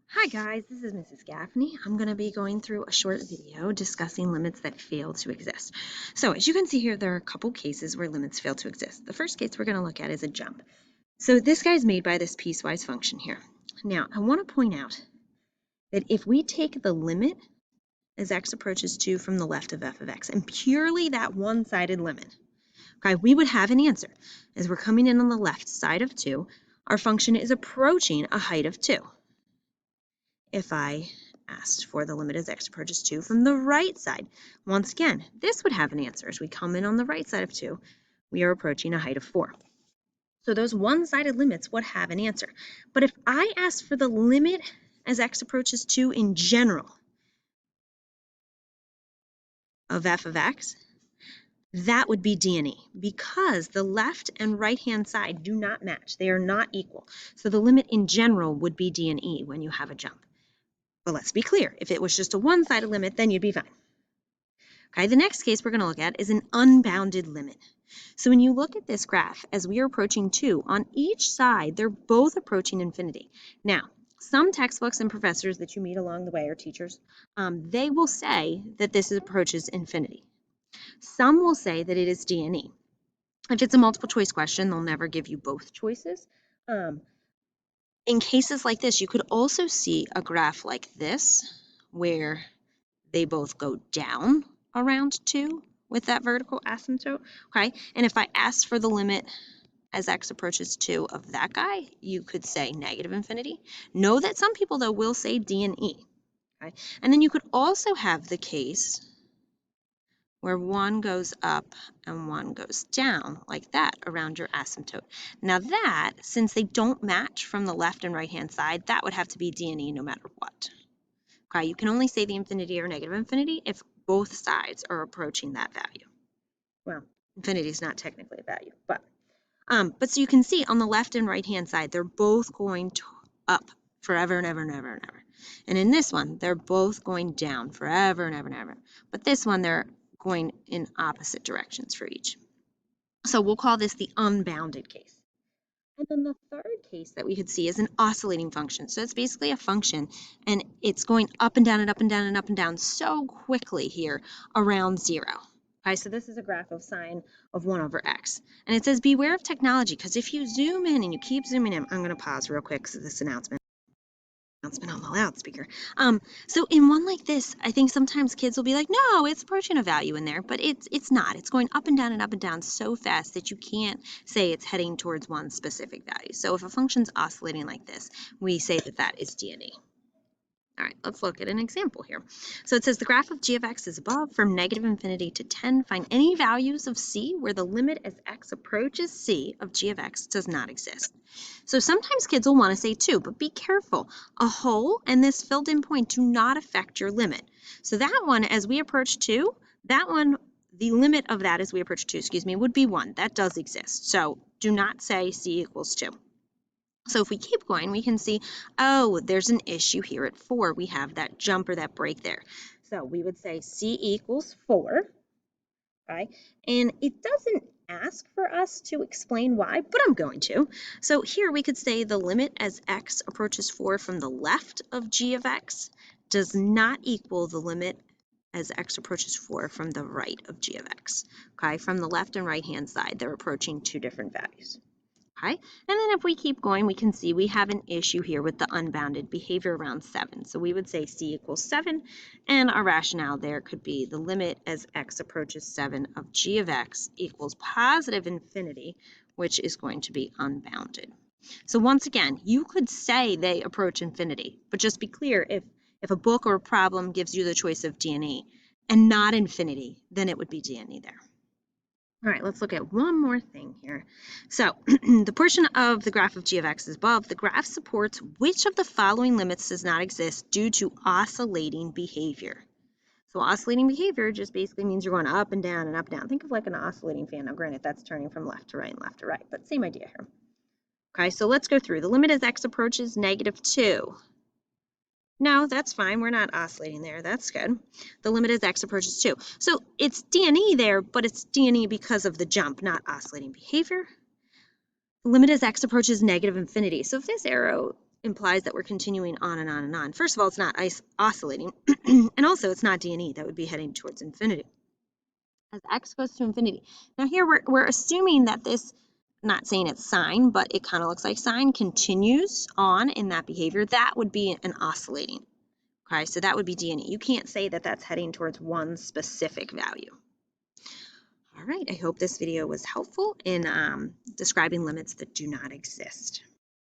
Hi guys, this is Mrs. Gaffney. I'm going to be going through a short video discussing limits that fail to exist. So as you can see here, there are a couple cases where limits fail to exist. The first case we're going to look at is a jump. So this guy's made by this piecewise function here. Now I want to point out that if we take the limit as x approaches 2 from the left of f of x and purely that one-sided limit, okay, we would have an answer. As we're coming in on the left side of 2, our function is approaching a height of 2. If I asked for the limit as x approaches 2 from the right side, once again, this would have an answer. As we come in on the right side of 2, we are approaching a height of 4. So those one-sided limits would have an answer. But if I asked for the limit as x approaches 2 in general of f of x, that would be D and E, because the left and right-hand side do not match. They are not equal. So the limit in general would be D and E when you have a jump. But let's be clear, if it was just a one-sided limit, then you'd be fine. Okay, the next case we're going to look at is an unbounded limit. So when you look at this graph, as we are approaching 2, on each side, they're both approaching infinity. Now, some textbooks and professors that you meet along the way, or teachers, they will say that this approaches infinity. Some will say that it is D and E. If it's a multiple choice question, they'll never give you both choices. In cases like this, you could also see a graph like this, where they both go down around 2 with that vertical asymptote, okay? And if I asked for the limit as x approaches 2 of that guy, you could say negative infinity. Know that some people, though, will say D and E, okay? And then you could also have the case where one goes up and one goes down, like that, around your asymptote. Now that, since they don't match from the left and right-hand side, that would have to be D and E no matter what. Okay, you can only say the infinity or negative infinity if both sides are approaching that value. Well, infinity is not technically a value, but so you can see on the left and right-hand side, they're both going up forever and ever and ever and ever. And in this one, they're both going down forever and ever and ever. But this one, they're going in opposite directions for each. So we'll call this the unbounded case. And then the third case that we could see is an oscillating function. So it's basically a function, and it's going up and down and up and down and up and down so quickly here around 0. Okay, so this is a graph of sine of 1 over x. And it says beware of technology, because if you zoom in and you keep zooming in, I'm going to pause real quick because of this announcement on the loudspeaker. So in one like this, I think sometimes kids will be like, no, it's approaching a value in there, but it's not. It's going up and down and up and down so fast that you can't say it's heading towards one specific value. So if a function's oscillating like this, we say that that is D and E. All right, let's look at an example here. So it says the graph of g of x is above from negative infinity to 10. Find any values of c where the limit as x approaches c of g of x does not exist. So sometimes kids will want to say 2, but be careful. A hole and this filled in point do not affect your limit. So that one, as we approach 2, that one, the limit of that as we approach 2, would be 1. That does exist. So do not say c equals 2. So if we keep going, we can see, oh, there's an issue here at 4. We have that jump or that break there. So we would say c equals 4, okay? And it doesn't ask for us to explain why, but I'm going to. So here we could say the limit as x approaches 4 from the left of g of x does not equal the limit as x approaches 4 from the right of g of x, okay? From the left and right-hand side, they're approaching 2 different values. Okay, and then if we keep going, we can see we have an issue here with the unbounded behavior around 7. So we would say c equals 7, and our rationale there could be the limit as x approaches 7 of g of x equals positive infinity, which is going to be unbounded. So once again, you could say they approach infinity, but just be clear, if a book or a problem gives you the choice of D and E and not infinity, then it would be D and E there. All right, let's look at one more thing here. So the portion of the graph of g of x is above. The graph supports which of the following limits does not exist due to oscillating behavior. So oscillating behavior just basically means you're going up and down and up and down. Think of like an oscillating fan. Now, granted, that's turning from left to right and left to right, but same idea here. Okay, so let's go through. The limit as x approaches -2. No, that's fine. We're not oscillating there. That's good. The limit as x approaches 2. So it's D and E there, but it's D and E because of the jump, not oscillating behavior. The limit as x approaches negative infinity. So if this arrow implies that we're continuing on and on and on. First of all, it's not oscillating, and also it's not D&E. That would be heading towards infinity as x goes to infinity. Now here we're assuming that this, not saying it's sine, but it kind of looks like sine, continues on in that behavior. That would be an oscillating. Okay, so that would be D&E. You can't say that that's heading towards one specific value. All right, I hope this video was helpful in describing limits that do not exist.